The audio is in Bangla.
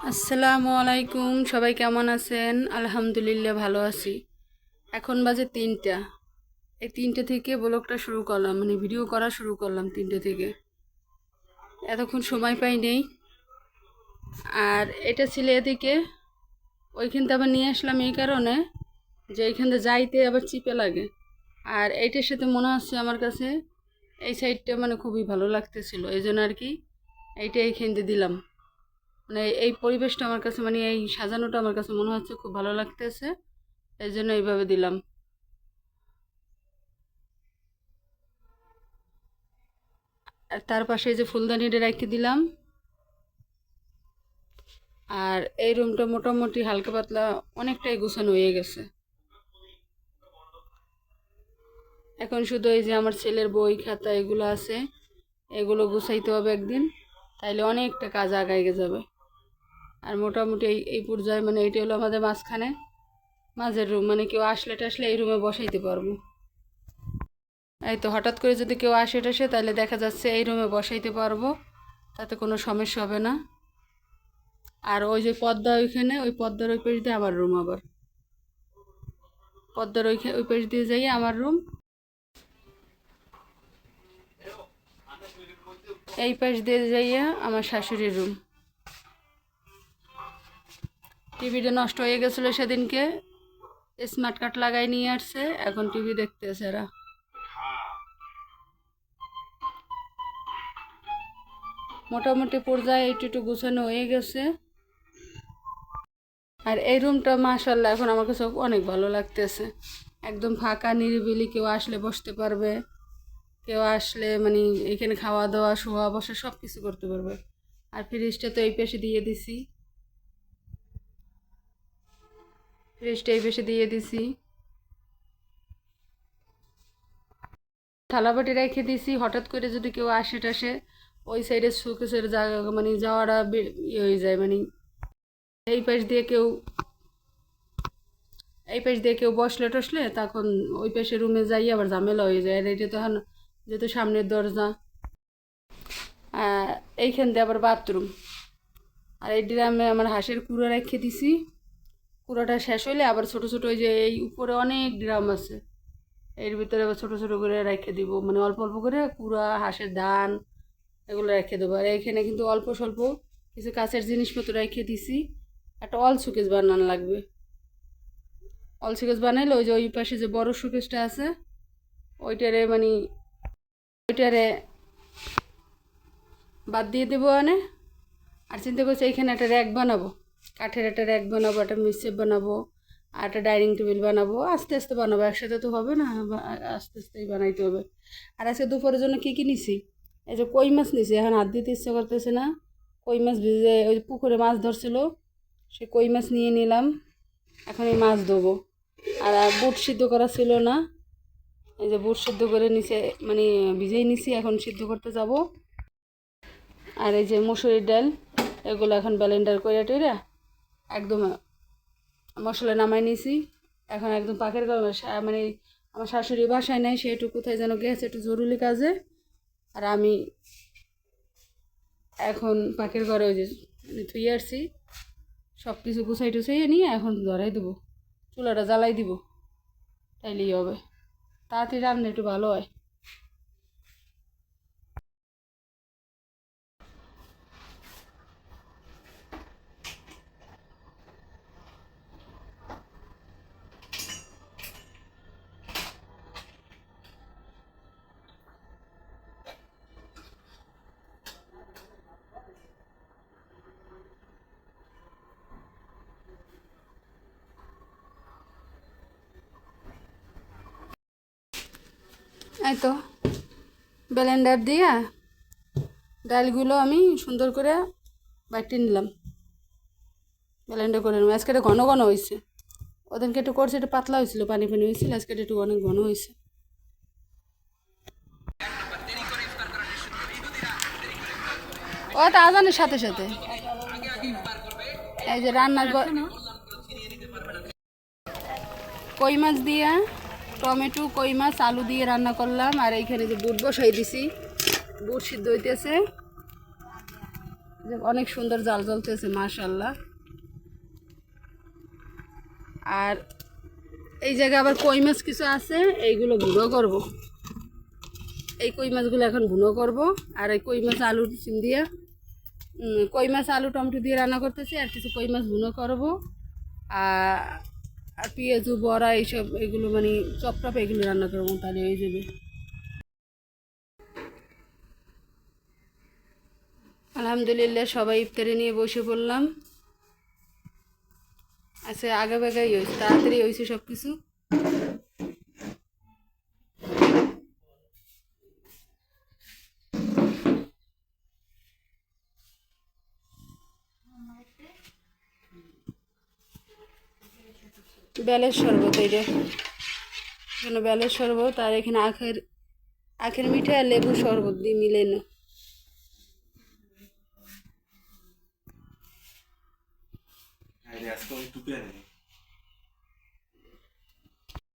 আসসালামু আলাইকুম, সবাই কেমন আছেন? আলহামদুলিল্লাহ ভালো আছি। এখন বাজে 3টা। এই 3টে থেকে ব্লগটা শুরু করলাম, মানে ভিডিও করা শুরু করলাম 3টে থেকে। এতক্ষণ সময় পাই নেই। আর এটা ছিল এদিকে, ওইখানটা আবার নিয়ে আসলাম এই কারণে যে এইখানটা যাইতে আবার চিপে লাগে। আর এইটার সাথে মনে হচ্ছে আমার কাছে এই সাইডটা মানে খুবই ভালো লাগতেছিল, এই জন্য আর কি এইটা এইখানতে দিলাম। মানে এই পরিবেশটা আমার কাছে, মানে এই সাজানোটা আমার কাছে মনে হচ্ছে খুব ভালো লাগতেছে, এই জন্য এইভাবে দিলাম। আর তার পাশে এই যে ফুলদানিটা রেখে দিলাম। আর এই রুমটা মোটামুটি হালকা পাতলা অনেকটাই গোছানো হয়ে গেছে। এখন শুধু এই যে আমার ছেলের বই খাতা এগুলো আছে, এগুলো গুছাইতে হবে একদিন, তাইলে অনেকটা কাজ আগাইয়ে যাবে। আর মোটামুটি এই পর্যায়ে, মানে এইটা হলো আমাদের মাঝখানে মাঝের রুম, মানে কেউ আসলে টাসলে এই রুমে বসাইতে পারবো। এই তো হঠাৎ করে যদি কেউ আসে টাসে তাহলে দেখা যাচ্ছে এই রুমে বসাইতে পারবো, তাতে কোনো সমস্যা হবে না। আর ওই যে পর্দা, ওইখানে ওই পর্দার ওই পাশ দিয়ে আমার রুম, আবার পর্দার ওই পাশ দিয়ে যাই আমার রুম, এই পাশ দিয়ে যাইয়া আমার শাশুড়ির রুম। টিভিটা নষ্ট হয়ে গেছিলো সেদিনকে, স্মার্ট কার্ড লাগাই নিয়ে আসছে, এখন টিভি দেখতেছে এরা। মোটামুটি পর্যায়ে একটু গুছানো হয়ে গেছে। আর এই রুমটা মাশাআল্লাহ এখন আমার কাছে অনেক ভালো লাগতেছে, একদম ফাঁকা নিরিবিলি, কেউ আসলে বসতে পারবে, কেউ আসলে মানে এখানে খাওয়া দাওয়া শোয়া বসা সব কিছু করতে পারবে। আর ফ্রিজটা তো এই পাশে দিয়ে দিছি, ফ্রিজটা এই পাশে দিয়ে দিছি, থালাবাটি রেখে দিছি। হঠাৎ করে যদি কেউ আসে টাসে ওই সাইডে শোকেসের জায়গা, মানে যাওয়াটা ইয়ে হয়ে যায়, মানে এই পাশ দিয়ে কেউ এই পাশ দিয়ে কেউ বসলে টসলে তখন ওই পাশে রুমে যাই আবার ঝামেলা হয়ে যায়। আর এটা তখন যেহেতু সামনের দরজা, এইখান দিয়ে আবার বাথরুম। আর এই ড্রামে আমার হাঁসের কুড়ো রেখে দিছি, কুড়োটা শেষ হইলে আবার ছোট ছোট ওই যে এই উপরে অনেক ড্রাম আছে, এর ভিতরে আবার ছোট ছোট করে রেখে দিব, মানে অল্প অল্প করে কুড়া হাঁসের ধান এগুলো রেখে দেবো। আর এইখানে কিন্তু অল্প স্বল্প কিছু কাছের জিনিসপত্র রেখে দিছি। একটা অল শোকেস বানানো লাগবে, অল শোকেস বানাইলে ওই যে ওই পাশে যে বড় শোকেসটা আছে ওইটারে, মানে ওইটারে বাদ দিয়ে দেবো আনে। আর চিন্তা করছি এইখানে একটা র্যাক বানাবো, কাঠের একটা র্যাক বানাবো, একটা মিসেপ বানাবো, আর একটা ডাইনিং টেবিল বানাবো। আস্তে আস্তে বানাবো, একসাথে তো হবে না, আস্তে আস্তেই বানাইতে হবে। আর আজকে দুপুরের জন্য কী কী নিছি, এই যে কই মাছ নিছি, এখন হাত দিতে ইচ্ছা করতেছে না। কই মাছ ভিজে, ওই পুকুরে মাছ ধরছিল, সে কই মাছ নিয়ে নিলাম, এখন এই মাছ দেবো। আর বুট সিদ্ধ করা ছিল না, এই যে বুট সিদ্ধ করে নিচে, মানে ভিজেই নিছি, এখন সিদ্ধ করতে যাব। আর এই যে মুসুরির ডাল, এগুলো এখন ব্লেন্ডার করে টইরা একদম মশলা নামাই নিছি। এখন একদম পাকের গরমে, মানে আমার শাশুড়ি বাসায় নাই, সে একটু কোথায় যেন গেছে একটু জরুরি কাজে। আর আমি এখন পাকের ঘরে ওই যে মানে থুয়ে আসছি, সব কিছু গুছাই টুছাইয়ে নিয়ে এখন ধরাই দেবো, চুলাটা জ্বালাই দিব, তাইলেই হবে, তাড়াতাড়ি রান্না একটু ভালো হয়। এই তো ব্লেন্ডার দিয়া ডালগুলো আমি সুন্দর করে বাটি নিলাম, ব্লেন্ডার করে নেব। আজকে এটা ঘন ঘন হয়েছে, ওদিনকে একটু করছে একটু পাতলা হয়েছিল, পানি পানি হয়েছিল, আজকে একটু অনেক ঘন হয়েছে। ও তো আজানের সাথে সাথে এই যে রান্নার কই মাছ দিয়ে, টমেটো কই মাছ আলু দিয়ে রান্না করলাম। আর এইখানে যে বুট বসাই দিছি, বুট সিদ্ধ হইতেছে। যে অনেক সুন্দর জাল জ্বলতেছে মাশাআল্লাহ। আর এই জায়গায় আবার কই মাছ কিছু আছে, এইগুলো ভুনো করব। এই কই মাছগুলো এখন ভুনো করব। আর এই কই মাছ আলু সিম দিয়ে কই মাছ আলু টমেটো দিয়ে রান্না করতেছি, আর কিছু কই মাছ ভুনো করব। আর পেঁয়াজু বড়া এইসব এগুলো মানে চপ টপ এগুলো রান্না করবো, তাহলে হয়ে যাবে। আলহামদুলিল্লাহ সবাই ইফতারি নিয়ে বসে পড়লাম। আচ্ছা আগে বেগাই হয়েছে, তাড়াতাড়ি হয়েছে সব কিছু। বেলের শরবত, এইটা এখানে বেলের শরবত, আর এখানে আখের মিঠা আর লেবু শরবত দিয়ে মিলে না। আজকে টুপি আনে